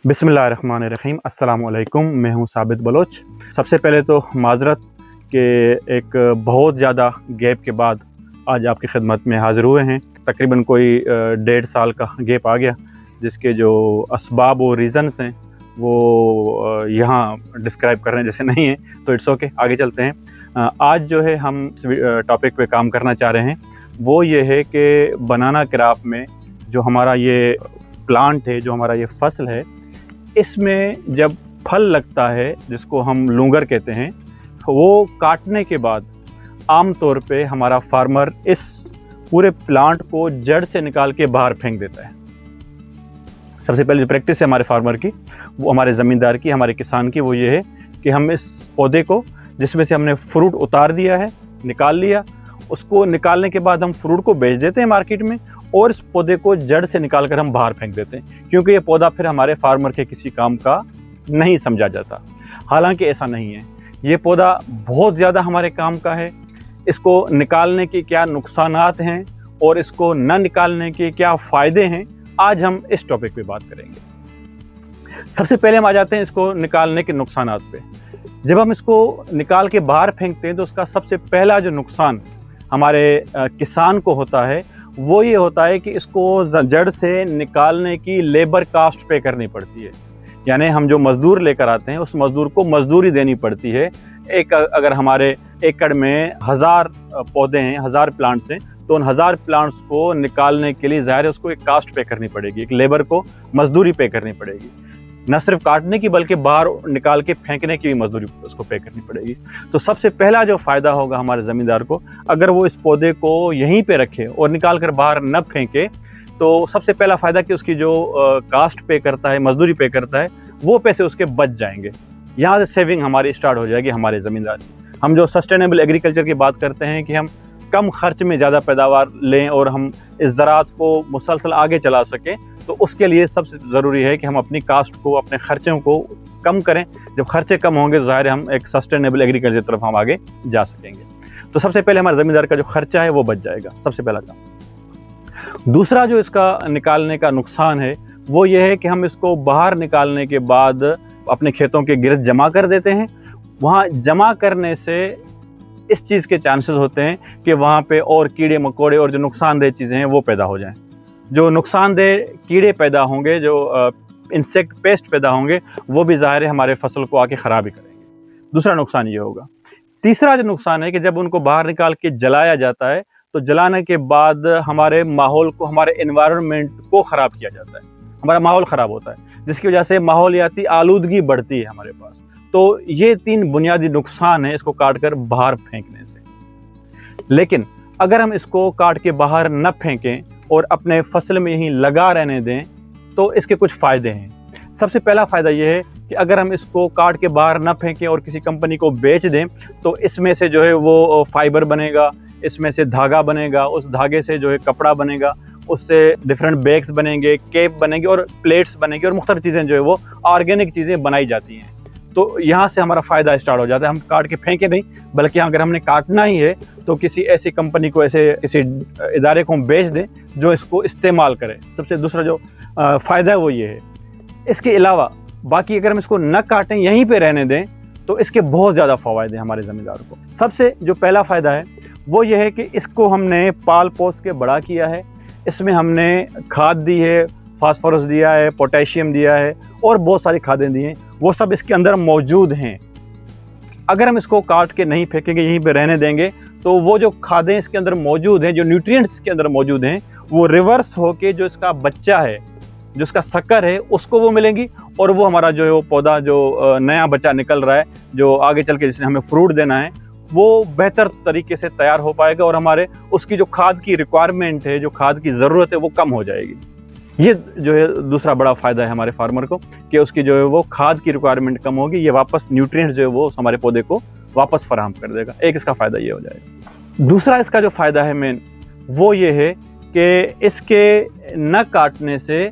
बिस्मिल्लाहिर्रहमानिर्रहीम। अस्सलामुअलैकुम। मैं हूं साबित बलोच। सबसे पहले तो माज़रत के एक बहुत ज़्यादा गैप के बाद आज आपकी खिदमत में हाज़िर हुए हैं। तकरीबन कोई 1.5 साल का गैप आ गया, जिसके जो असबाब और रीज़न्स हैं वो यहाँ डिस्क्राइब करने जैसे नहीं हैं, तो इट्स ओके, आगे चलते हैं। आज जो है हम टॉपिक पे काम करना चाह रहे हैं वो ये है कि बनाना क्रॉप में जो हमारा ये प्लांट है, जो हमारा ये फसल है, इसमें जब फल लगता है जिसको हम लूंगर कहते हैं, वो काटने के बाद आम तौर पे हमारा फार्मर इस पूरे प्लांट को जड़ से निकाल के बाहर फेंक देता है। सबसे पहले जो प्रैक्टिस है हमारे फार्मर की, वो हमारे ज़मींदार की, हमारे किसान की, वो ये है कि हम इस पौधे को जिसमें से हमने फ्रूट उतार दिया है, निकाल लिया, उसको निकालने के बाद हम फ्रूट को बेच देते हैं मार्केट में, और इस पौधे को जड़ से निकाल कर हम बाहर फेंक देते हैं, क्योंकि ये पौधा फिर हमारे फार्मर के किसी काम का नहीं समझा जाता। हालांकि ऐसा नहीं है, ये पौधा बहुत ज़्यादा हमारे काम का है। इसको निकालने के क्या नुकसानात हैं और इसको न निकालने के क्या फ़ायदे हैं, आज हम इस टॉपिक पे बात करेंगे। सबसे पहले हम आ जाते हैं इसको निकालने के नुकसानात पे। जब हम इसको निकाल के बाहर फेंकते हैं तो उसका सबसे पहला जो नुकसान हमारे किसान को होता है वो ये होता है कि इसको जड़ से निकालने की लेबर कास्ट पे करनी पड़ती है। यानी हम जो मज़दूर लेकर आते हैं उस मज़दूर को मजदूरी देनी पड़ती है। अगर हमारे एकड़ में 1000 पौधे हैं, 1000 प्लांट्स हैं, तो उन 1000 प्लांट्स को निकालने के लिए ज़ाहिर है उसको एक कास्ट पे करनी पड़ेगी, एक लेबर को मजदूरी पे करनी पड़ेगी। न सिर्फ काटने की बल्कि बाहर निकाल के फेंकने की भी मजदूरी उसको पे करनी पड़ेगी। तो सबसे पहला जो फ़ायदा होगा हमारे ज़मींदार को, अगर वो इस पौधे को यहीं पे रखे और निकाल कर बाहर न फेंके, तो सबसे पहला फ़ायदा कि उसकी जो कास्ट पे करता है, मजदूरी पे करता है, वो पैसे उसके बच जाएंगे। यहाँ से सेविंग हमारी स्टार्ट हो जाएगी हमारे ज़मींदार की। हम जो सस्टेनेबल एग्रीकल्चर की बात करते हैं कि हम कम खर्च में ज़्यादा पैदावार लें और हम इस ज़राअत को मुसलसल आगे चला सकें, तो उसके लिए सबसे ज़रूरी है कि हम अपनी कास्ट को, अपने खर्चों को कम करें। जब खर्चे कम होंगे तो ज़ाहिर है हम एक सस्टेनेबल एग्रीकल्चर तरफ हम आगे जा सकेंगे। तो सबसे पहले हमारे ज़मींदार का जो खर्चा है वो बच जाएगा, सबसे पहला काम। दूसरा जो इसका निकालने का नुकसान है वो ये है कि हम इसको बाहर निकालने के बाद अपने खेतों के गिरद जमा कर देते हैं। वहाँ जमा करने से इस चीज़ के चांसेस होते हैं कि वहाँ पे और कीड़े मकोड़े और जो नुकसानदेह चीज़ें हैं वो पैदा हो जाएं। जो नुकसानदेह कीड़े पैदा होंगे, जो इंसेक्ट पेस्ट पैदा होंगे, वो भी ज़ाहिर है हमारे फसल को आके ख़राब ही करेंगे। दूसरा नुकसान ये होगा। तीसरा जो नुकसान है कि जब उनको बाहर निकाल के जलाया जाता है तो जलाने के बाद हमारे माहौल को, हमारे एनवायरनमेंट को ख़राब किया जाता है, हमारा माहौल ख़राब होता है, जिसकी वजह से माहौलियाती आलूदगी बढ़ती है हमारे पास। तो ये 3 बुनियादी नुकसान हैं इसको काट कर बाहर फेंकने से। लेकिन अगर हम इसको काट के बाहर न फेंकें और अपने फसल में यहीं लगा रहने दें तो इसके कुछ फ़ायदे हैं। सबसे पहला फ़ायदा ये है कि अगर हम इसको काट के बाहर न फेंकें और किसी कंपनी को बेच दें तो इसमें से जो है वो फाइबर बनेगा, इसमें से धागा बनेगा, उस धागे से जो है कपड़ा बनेगा, उससे डिफरेंट बैग्स बनेंगे, केप बनेंगे और प्लेट्स बनेंगी और मुख्तलिफ चीज़ें जो है वो ऑर्गेनिक चीज़ें बनाई जाती हैं। तो यहाँ से हमारा फ़ायदा स्टार्ट हो जाता है। हम काट के फेंके नहीं, बल्कि अगर हमने काटना ही है तो किसी ऐसी कंपनी को, ऐसे किसी इदारे को हम बेच दें जो इसको इस्तेमाल करे। सबसे दूसरा जो फ़ायदा है वो ये है। इसके अलावा बाकी अगर हम इसको न काटें, यहीं पे रहने दें, तो इसके बहुत ज़्यादा फ़वाइद हैं हमारे ज़मींदार को। सबसे जो पहला फ़ायदा है वो ये है कि इसको हमने पाल पोस के बड़ा किया है। इसमें हमने खाद दी है, फास्फोरस दिया है, पोटेशियम दिया है और बहुत सारी खादें दी हैं, वो सब इसके अंदर मौजूद हैं। अगर हम इसको काट के नहीं फेंकेंगे, यहीं पे रहने देंगे, तो वो जो खादें इसके अंदर मौजूद हैं, जो न्यूट्रिएंट्स इसके अंदर मौजूद हैं, वो रिवर्स होके जो इसका बच्चा है, जो इसका शक्कर है, उसको वो मिलेंगी और वो हमारा जो है वो पौधा, जो नया बच्चा निकल रहा है, जो आगे चल के जिसने हमें फ्रूट देना है, वो बेहतर तरीके से तैयार हो पाएगा और हमारे उसकी जो खाद की रिक्वायरमेंट है, जो खाद की ज़रूरत है, वो कम हो जाएगी। ये जो है दूसरा बड़ा फ़ायदा है हमारे फार्मर को कि उसकी जो है वो खाद की रिक्वायरमेंट कम होगी, ये वापस न्यूट्रिएंट्स जो है वो हमारे पौधे को वापस फराहम कर देगा। एक इसका फ़ायदा ये हो जाएगा। दूसरा इसका जो फ़ायदा है मेन, वो ये है कि इसके न काटने से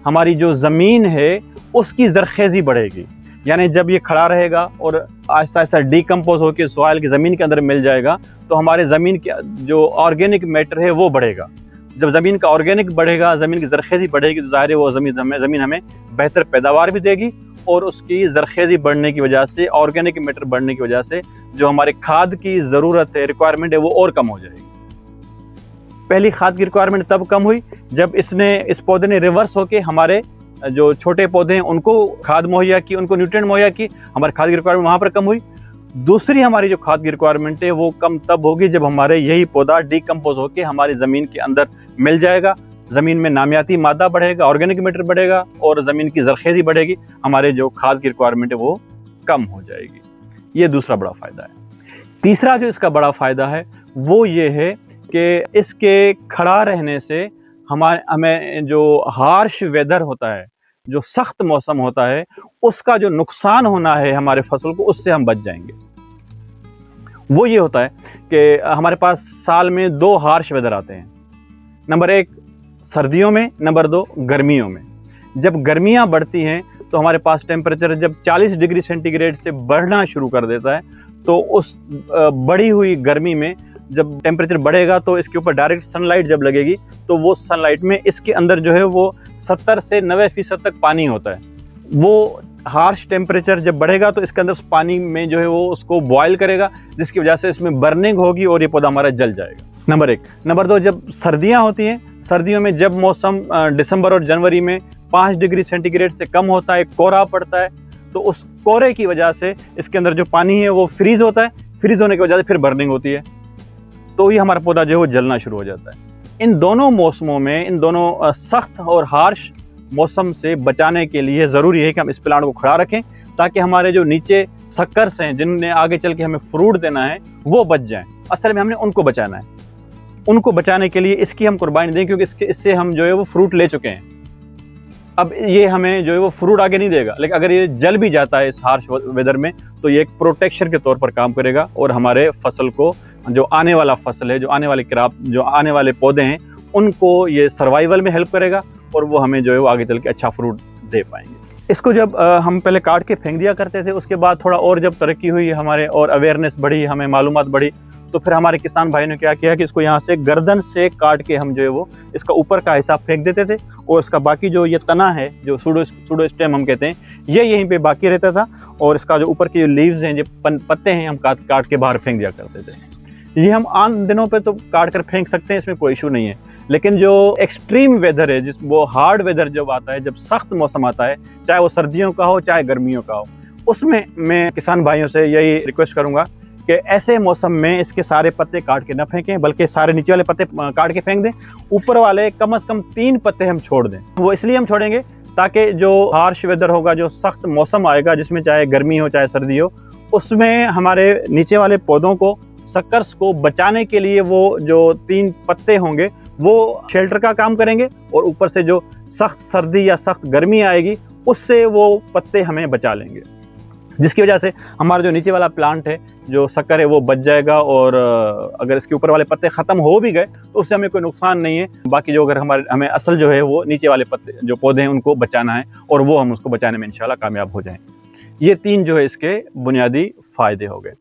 हमारी जो ज़मीन है उसकी ज़रख़ेज़ी बढ़ेगी। यानी जब ये खड़ा रहेगा और आहिस्ता आहिस्ता डिकम्पोज होकर सॉइल की ज़मीन के अंदर मिल जाएगा, तो हमारे ज़मीन के जो ऑर्गेनिक मैटर है वो बढ़ेगा। जब ज़मीन का ऑर्गेनिक बढ़ेगा, ज़मीन की ज़रख़ेज़ी बढ़ेगी, तो ज़ाहिर है वो ज़मीन हमें बेहतर पैदावार भी देगी और उसकी ज़रख़ेज़ी बढ़ने की वजह से, ऑर्गेनिक मैटर बढ़ने की वजह से जो हमारे खाद की ज़रूरत है, रिक्वायरमेंट है, वो और कम हो जाएगी। पहली खाद की रिक्वायरमेंट तब कम हुई जब इस पौधे ने रिवर्स होके हमारे जो छोटे पौधे हैं उनको खाद मुहैया की, उनको न्यूट्रिएंट मुहैया की, हमारी खाद की रिक्वायरमेंट वहाँ पर कम हुई। दूसरी हमारी जो खाद की रिक्वायरमेंट है वो कम तब होगी जब हमारे यही पौधा डिकम्पोज होकर हमारी ज़मीन के अंदर मिल जाएगा, ज़मीन में नामियाती मादा बढ़ेगा, ऑर्गेनिक मैटर बढ़ेगा और ज़मीन की ज़रख़ेज़ी बढ़ेगी, हमारे जो खाद की रिक्वायरमेंट है वो कम हो जाएगी। ये दूसरा बड़ा फ़ायदा है। तीसरा जो इसका बड़ा फ़ायदा है वो ये है कि इसके खड़ा रहने से हमें जो हार्श वेदर होता है, जो सख्त मौसम होता है, उसका जो नुकसान होना है हमारे फसल को, उससे हम बच जाएंगे। वो ये होता है कि हमारे पास साल में 2 हार्श वेदर आते हैं, नंबर 1 सर्दियों में, नंबर 2 गर्मियों में। जब गर्मियां बढ़ती हैं तो हमारे पास टेम्परेचर जब 40 डिग्री सेंटीग्रेड से बढ़ना शुरू कर देता है, तो उस बढ़ी हुई गर्मी में जब टेम्परेचर बढ़ेगा तो इसके ऊपर डायरेक्ट सनलाइट जब लगेगी तो वो सनलाइट में इसके अंदर जो है वो 70 से 90% तक पानी होता है। वो हार्श टेम्परेचर जब बढ़ेगा तो इसके अंदर उस पानी में जो है वो उसको बॉयल करेगा, जिसकी वजह से इसमें बर्निंग होगी और ये पौधा हमारा जल जाएगा। नंबर 1। नंबर 2, जब सर्दियां होती हैं, सर्दियों में जब मौसम दिसंबर और जनवरी में 5 डिग्री सेंटीग्रेड से कम होता है, कोहरा पड़ता है, तो उस कोहरे की वजह से इसके अंदर जो पानी है वो फ्रीज होता है, फ्रीज होने की वजह से फिर बर्निंग होती है, तो ही हमारा पौधा जो है वो जलना शुरू हो जाता है। इन दोनों मौसमों में, इन दोनों सख्त और हार्श मौसम से बचाने के लिए ज़रूरी है कि हम इस प्लांट को खड़ा रखें, ताकि हमारे जो नीचे सक्कर्स हैं जिनने आगे चल के हमें फ्रूट देना है वो बच जाएं। असल में हमने उनको बचाना है। उनको बचाने के लिए इसकी हम कुर्बानी दें, क्योंकि इससे हम जो है वो फ्रूट ले चुके हैं। अब ये हमें जो है वो फ्रूट आगे नहीं देगा, लेकिन अगर ये जल भी जाता है इस हार्श वेदर में तो ये एक प्रोटेक्शन के तौर पर काम करेगा और हमारे फसल को, जो आने वाला फसल है, जो आने वाली क्रॉप, जो आने वाले पौधे हैं, उनको ये सर्वाइवल में हेल्प करेगा और वो हमें जो है वो आगे चल के अच्छा फ्रूट दे पाएंगे। इसको जब हम पहले काट के फेंक दिया करते थे, उसके बाद थोड़ा और जब तरक्की हुई हमारे और अवेयरनेस बढ़ी, हमें मालूमात बढ़ी, तो फिर हमारे किसान भाई ने क्या किया कि इसको यहाँ से गर्दन से काट के हम जो है वो इसका ऊपर का हिस्सा फेंक देते थे और इसका बाकी जो ये तना है, जो सूडो स्टेम हम कहते हैं, ये यहीं पे बाकी रहता था और इसका जो ऊपर के जो लीव्स हैं, जो पत्ते हैं, हम काट के बाहर फेंक दिया करते थे। ये हम आम दिनों पे तो काट कर फेंक सकते हैं, इसमें कोई इशू नहीं है, लेकिन जो एक्सट्रीम वेदर है, वो हार्ड वेदर जब आता है, जब सख्त मौसम आता है, चाहे वो सर्दियों का हो चाहे गर्मियों का हो, उसमें मैं किसान भाइयों से यही रिक्वेस्ट करूंगा कि ऐसे मौसम में इसके सारे पत्ते काट के न फेंकें, बल्कि सारे नीचे वाले पत्ते काट के फेंक दें, ऊपर वाले कम से कम 3 पत्ते हम छोड़ दें। वो इसलिए हम छोड़ेंगे ताकि जो हार्श वेदर होगा, जो सख्त मौसम आएगा, जिसमें चाहे गर्मी हो चाहे सर्दी हो, उसमें हमारे नीचे वाले पौधों को, सक्कर्स को बचाने के लिए वो जो 3 पत्ते होंगे वो शेल्टर का काम करेंगे और ऊपर से जो सख्त सर्दी या सख्त गर्मी आएगी उससे वो पत्ते हमें बचा लेंगे, जिसकी वजह से हमारा जो नीचे वाला प्लांट है, जो शक्कर है, वो बच जाएगा और अगर इसके ऊपर वाले पत्ते ख़त्म हो भी गए तो उससे हमें कोई नुकसान नहीं है। बाकी जो अगर हमें असल जो है वो नीचे वाले पत्ते, जो पौधे हैं, उनको बचाना है और वो हम उसको बचाने में इंशाल्लाह कामयाब हो जाएं। ये 3 जो है इसके बुनियादी फ़ायदे हो गए।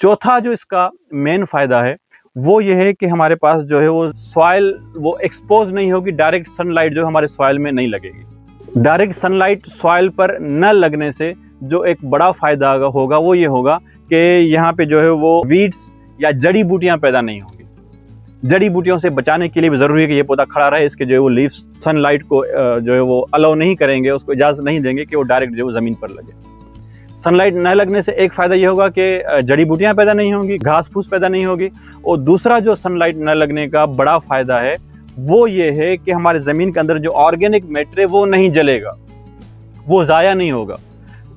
चौथा जो इसका मेन फ़ायदा है वो ये है कि हमारे पास जो है वो सॉइल वो एक्सपोज नहीं होगी, डायरेक्ट सनलाइट जो हमारे सॉइल में नहीं लगेगी। डायरेक्ट सनलाइट सॉइल पर न लगने से जो एक बड़ा फ़ायदा होगा वो ये होगा कि यहाँ पे जो है वो वीड्स या जड़ी बूटियाँ पैदा नहीं होंगी। जड़ी बूटियों से बचाने के लिए भी ज़रूरी है कि ये पौधा खड़ा रहे, इसके जो है वो लीव्स सनलाइट को जो है वो अलाउ नहीं करेंगे, उसको इजाज़त नहीं देंगे कि वो डायरेक्ट जो है ज़मीन पर लगे। सनलाइट न लगने से एक फ़ायदा ये होगा कि जड़ी बूटियाँ पैदा नहीं होंगी, घास फूस पैदा नहीं होगी, और दूसरा जो सनलाइट न लगने का बड़ा फ़ायदा है वो ये है कि हमारे ज़मीन के अंदर जो ऑर्गेनिक मैटर है वो नहीं जलेगा, वो ज़ाया नहीं होगा।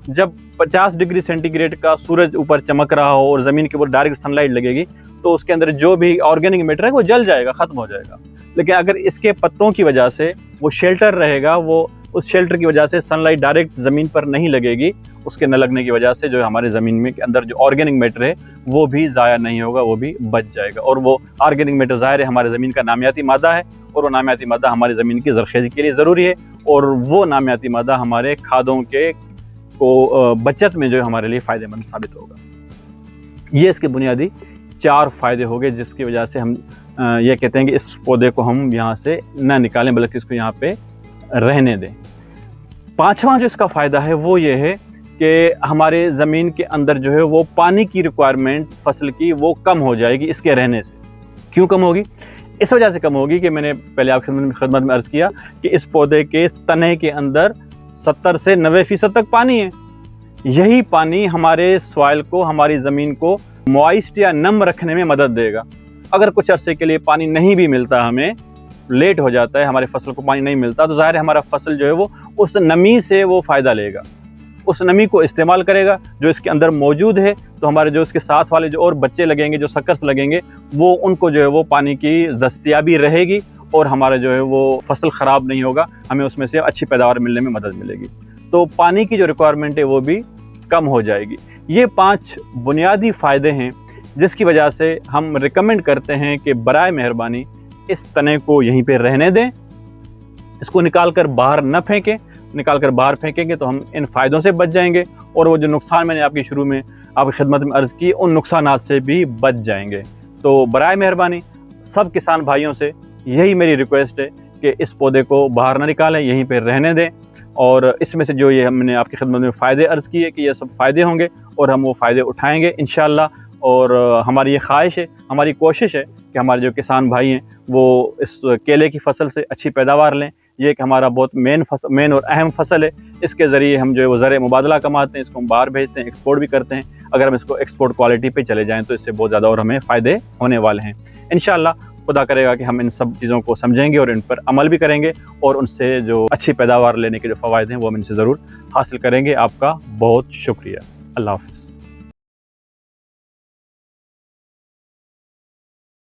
जब 50 डिग्री सेंटीग्रेड का सूरज ऊपर चमक रहा हो और ज़मीन के ऊपर डायरेक्ट सनलाइट लगेगी तो उसके अंदर जो भी ऑर्गेनिक मैटर है वो जल जाएगा, ख़त्म हो जाएगा। लेकिन अगर इसके पत्तों की वजह से वो शेल्टर रहेगा, वो उस शेल्टर की वजह से सनलाइट डायरेक्ट ज़मीन पर नहीं लगेगी, उसके न लगने की वजह से जो हमारे ज़मीन में के अंदर जो ऑर्गेनिक मैटर है वो भी ज़ाया नहीं होगा, वो भी बच जाएगा। और वो ऑर्गेनिक मैटर ज़ाहिर है हमारे ज़मीन का नामियाती मादा है और वो नामियाती मादा हमारी ज़मीन की ज़रख़ेज़ी के लिए ज़रूरी है और वो नामियाती मादा हमारे खादों के को बचत में जो हमारे लिए फ़ायदेमंद साबित होगा। ये इसके बुनियादी 4 फ़ायदे हो गए जिसकी वजह से हम ये कहते हैं कि इस पौधे को हम यहाँ से ना निकालें बल्कि इसको यहाँ पे रहने दें। पांचवा जो इसका फ़ायदा है वो ये है कि हमारे ज़मीन के अंदर जो है वो पानी की रिक्वायरमेंट फसल की वो कम हो जाएगी इसके रहने से। क्यों कम होगी? इस वजह से कम होगी कि मैंने पहले आपकी खिदमत में अर्ज़ किया कि इस पौधे के तने के अंदर 70 से 90% तक पानी है। यही पानी हमारे सॉइल को, हमारी ज़मीन को मॉइस्ट या नम रखने में मदद देगा। अगर कुछ अरसे के लिए पानी नहीं भी मिलता, हमें लेट हो जाता है, हमारे फसल को पानी नहीं मिलता, तो ज़ाहिर है हमारा फसल जो है वो उस नमी से वो फ़ायदा लेगा, उस नमी को इस्तेमाल करेगा जो इसके अंदर मौजूद है। तो हमारे जो इसके साथ वाले जो और बच्चे लगेंगे, जो सकर्स लगेंगे, वो उनको जो है वो पानी की दस्तयाबी रहेगी और हमारा जो है वो फसल ख़राब नहीं होगा, हमें उसमें से अच्छी पैदावार मिलने में मदद मिलेगी। तो पानी की जो रिक्वायरमेंट है वो भी कम हो जाएगी। ये 5 बुनियादी फ़ायदे हैं जिसकी वजह से हम रिकमेंड करते हैं कि बराए मेहरबानी इस तने को यहीं पे रहने दें, इसको निकाल कर बाहर न फेंकें। निकाल कर बाहर फेंकेंगे तो हम इन फ़ायदों से बच जाएंगे और वो जो नुकसान मैंने आपकी शुरू में आपकी खिदमत में अर्ज़ की, उन नुकसानात से भी बच जाएंगे। तो बराए मेहरबानी सब किसान भाइयों से यही मेरी रिक्वेस्ट है कि इस पौधे को बाहर ना निकालें, यहीं पे रहने दें। और इसमें से जो ये हमने आपकी खिदमत में फ़ायदे अर्ज़ किए कि ये सब फ़ायदे होंगे और हम वो फ़ायदे उठाएँगे इंशाअल्लाह। और हमारी ये ख्वाहिश है, हमारी कोशिश है कि हमारे जो किसान भाई हैं वो इस केले की फसल से अच्छी पैदावार लें। ये एक हमारा बहुत मेन और अहम फसल है। इसके ज़रिए हम जो है वो ज़र मुबादला कमाते हैं, इसको हम बाहर भेजते हैं, एक्सपोर्ट भी करते हैं। अगर हम इसको एक्सपोर्ट क्वालिटी पे चले जाएँ तो इससे बहुत ज़्यादा और हमें फ़ायदे होने वाले हैं। इंशाअल्लाह खुदा करेगा कि हम इन सब चीज़ों को समझेंगे और इन पर अमल भी करेंगे और उनसे जो अच्छी पैदावार लेने के जो फ़वाइद हैं वो हम इनसे ज़रूर हासिल करेंगे। आपका बहुत शुक्रिया। अल्लाह हाफ़िज़।